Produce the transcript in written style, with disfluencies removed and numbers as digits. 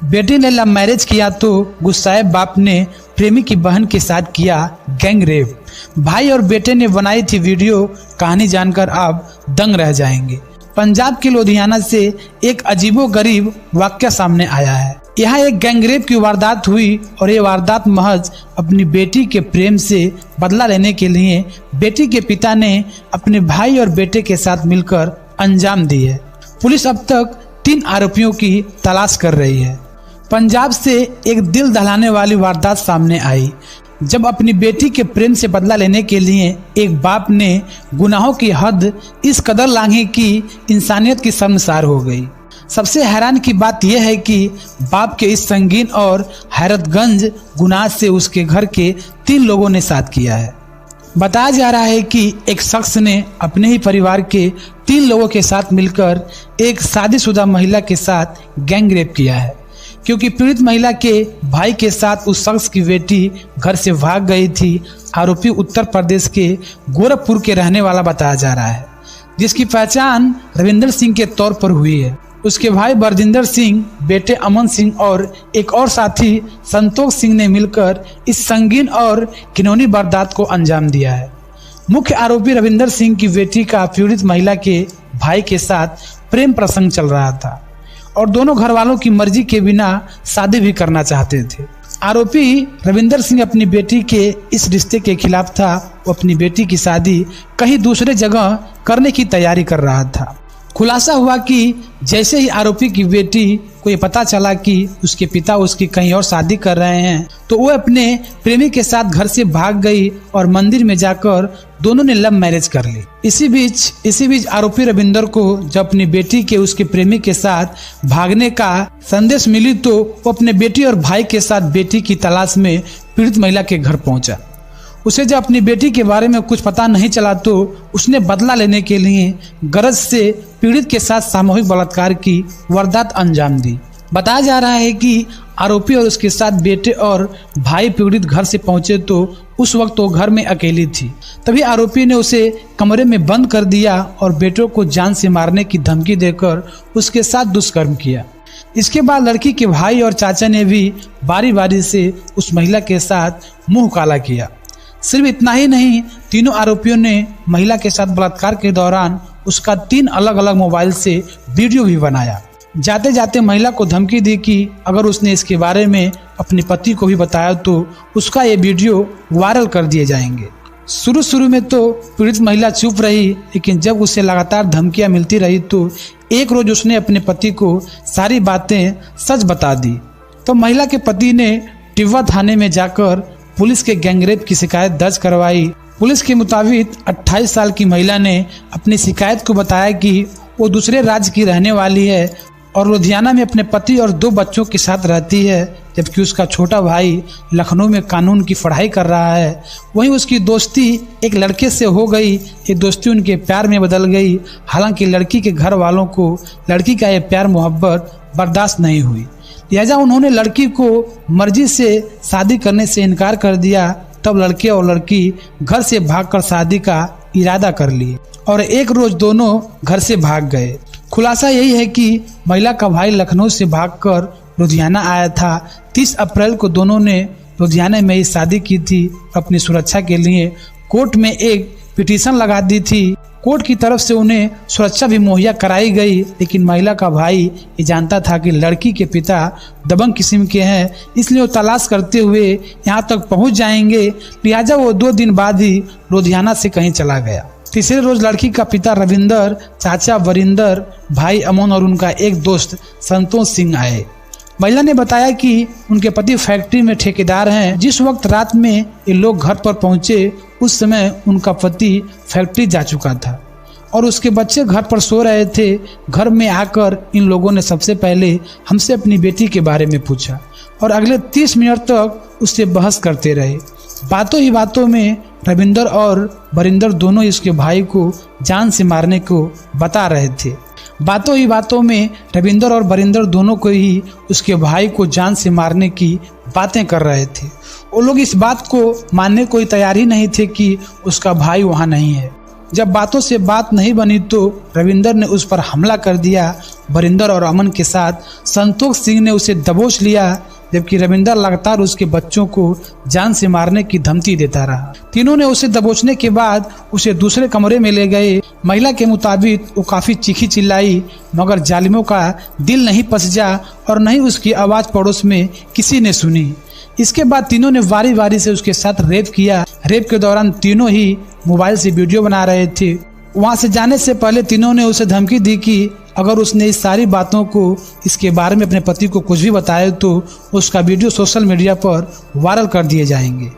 बेटे ने love marriage किया तो गुस्साए बाप ने प्रेमी की बहन के साथ किया गैंग रेप। भाई और बेटे ने बनाई थी वीडियो, कहानी जानकर आप दंग रह जाएंगे। पंजाब के लुधियाना से एक अजीबोगरीब वाकया सामने आया है। यहाँ एक गैंगरेप की वारदात हुई और ये वारदात महज अपनी बेटी के प्रेम से बदला लेने के लिए बेटी के पिता ने अपने भाई और बेटे के साथ मिलकर अंजाम दी है। पुलिस अब तक 3 आरोपियों की तलाश कर रही है। पंजाब से एक दिल दहलाने वाली वारदात सामने आई जब अपनी बेटी के प्रेम से बदला लेने के लिए एक बाप ने गुनाहों की हद इस कदर लांघी कि इंसानियत की शर्मसार हो गई। सबसे हैरान की बात यह है कि बाप के इस संगीन और हैरतगंज गुनाह से उसके घर के 3 लोगों ने साथ किया है। बताया जा रहा है कि एक शख्स ने अपने ही परिवार के 3 लोगों के साथ मिलकर एक शादीशुदा महिला के साथ गैंग रेप किया है। क्योंकि पीड़ित महिला के भाई के साथ उस शख्स की बेटी घर से भाग गई थी। आरोपी उत्तर प्रदेश के गोरखपुर के रहने वाला बताया जा रहा है, जिसकी पहचान रविंदर सिंह के तौर पर हुई है। उसके भाई बरजिंदर सिंह, बेटे अमन सिंह और एक और साथी संतोष सिंह ने मिलकर इस संगीन और घिनौनी वारदात को अंजाम दिया है। मुख्य आरोपी रविंदर सिंह की बेटी का पीड़ित महिला के भाई के साथ प्रेम प्रसंग चल रहा था और दोनों घर वालों की मर्जी के बिना शादी भी करना चाहते थे। आरोपी रविंदर सिंह अपनी बेटी के इस रिश्ते के खिलाफ था। वो अपनी बेटी की शादी कहीं दूसरे जगह करने की तैयारी कर रहा था। खुलासा हुआ कि जैसे ही आरोपी की बेटी को ये पता चला कि उसके पिता उसकी कहीं और शादी कर रहे हैं तो वो अपने प्रेमी के साथ घर से भाग गई और मंदिर में जाकर दोनों ने लव मैरिज कर ली। इसी बीच आरोपी रविंदर को जब अपनी बेटी के उसके प्रेमी के साथ भागने का संदेश मिली तो वो अपने बेटी और भाई के साथ बेटी की तलाश में पीड़ित महिला के घर पहुंचा। उसे जब अपनी बेटी के बारे में कुछ पता नहीं चला तो उसने बदला लेने के लिए गरज से पीड़ित के साथ सामूहिक बलात्कार की वारदात अंजाम दी। बताया जा रहा है कि आरोपी और उसके साथ बेटे और भाई पीड़ित घर से पहुंचे तो उस वक्त वो घर में अकेली थी। तभी आरोपी ने उसे कमरे में बंद कर दिया और बेटों को जान से मारने की धमकी देकर उसके साथ दुष्कर्म किया। इसके बाद लड़की के भाई और चाचा ने भी बारी बारी से उस महिला के साथ मुंह काला किया। सिर्फ इतना ही नहीं, तीनों आरोपियों ने महिला के साथ बलात्कार के दौरान उसका 3 अलग अलग मोबाइल से वीडियो भी बनाया। जाते जाते महिला को धमकी दी कि अगर उसने इसके बारे में अपने पति को भी बताया तो उसका ये वीडियो वायरल कर दिए जाएंगे। शुरू में तो पीड़ित महिला चुप रही, लेकिन जब उसे लगातार धमकियां मिलती रही तो एक रोज उसने अपने पति को सारी बातें सच बता दी। तो महिला के पति ने टिब्बा थाने में जाकर पुलिस के गैंगरेप की शिकायत दर्ज करवाई। पुलिस के मुताबिक 28 साल की महिला ने अपनी शिकायत को बताया कि वो दूसरे राज्य की रहने वाली है और लुधियाना में अपने पति और 2 बच्चों के साथ रहती है, जबकि उसका छोटा भाई लखनऊ में कानून की पढ़ाई कर रहा है। वहीं उसकी दोस्ती एक लड़के से हो गई। ये दोस्ती उनके प्यार में बदल गई। हालांकि लड़की के घर वालों को लड़की का ये प्यार मोहब्बत बर्दाश्त नहीं हुई, लिहाजा उन्होंने लड़की को मर्जी से शादी करने से इनकार कर दिया। तब लड़के और लड़की घर से भागकर शादी का इरादा कर लिए और एक रोज दोनों घर से भाग गए। खुलासा यही है कि महिला का भाई लखनऊ से भागकर लुधियाना आया था। 30 अप्रैल को दोनों ने लुधियाना में ही शादी की थी। अपनी सुरक्षा के लिए कोर्ट में एक पिटीशन लगा दी थी। कोर्ट की तरफ से उन्हें सुरक्षा भी मुहैया कराई गई, लेकिन महिला का भाई ये जानता था कि लड़की के पिता दबंग किस्म के हैं, इसलिए वो तलाश करते हुए यहाँ तक पहुँच जाएंगे। लिहाजा वो 2 दिन बाद ही लुधियाना से कहीं चला गया। तीसरे रोज लड़की का पिता रविंदर, चाचा वरिंदर, भाई अमन और उनका एक दोस्त संतोष सिंह आए। महिला ने बताया कि उनके पति फैक्ट्री में ठेकेदार हैं। जिस वक्त रात में ये लोग घर पर पहुंचे उस समय उनका पति फैक्ट्री जा चुका था और उसके बच्चे घर पर सो रहे थे। घर में आकर इन लोगों ने सबसे पहले हमसे अपनी बेटी के बारे में पूछा और अगले 30 मिनट तक उससे बहस करते रहे। बातों ही बातों में रविंदर और वरिंदर दोनों इसके भाई को जान से मारने को बता रहे थे। बातों ही बातों में रविंदर और वरिंदर दोनों को ही उसके भाई को जान से मारने की बातें कर रहे थे। वो लोग इस बात को मानने को तैयार ही नहीं थे कि उसका भाई वहाँ नहीं है। जब बातों से बात नहीं बनी तो रविंदर ने उस पर हमला कर दिया वरिंदर और अमन के साथ संतोष सिंह ने उसे दबोच लिया, जबकि रविंदर लगातार उसके बच्चों को जान से मारने की धमकी देता रहा। तीनों ने उसे दबोचने के बाद उसे दूसरे कमरे में ले गए। महिला के मुताबिक वो काफी चीखी चिल्लाई, मगर जालिमों का दिल नहीं पसजा और नहीं उसकी आवाज पड़ोस में किसी ने सुनी। इसके बाद तीनों ने बारी बारी से उसके साथ रेप किया। रेप के दौरान तीनों ही मोबाइल से वीडियो बना रहे थे। वहां से जाने से पहले तीनों ने उसे धमकी दी कि अगर उसने इस सारी बातों को इसके बारे में अपने पति को कुछ भी बताया तो उसका वीडियो सोशल मीडिया पर वायरल कर दिए जाएंगे।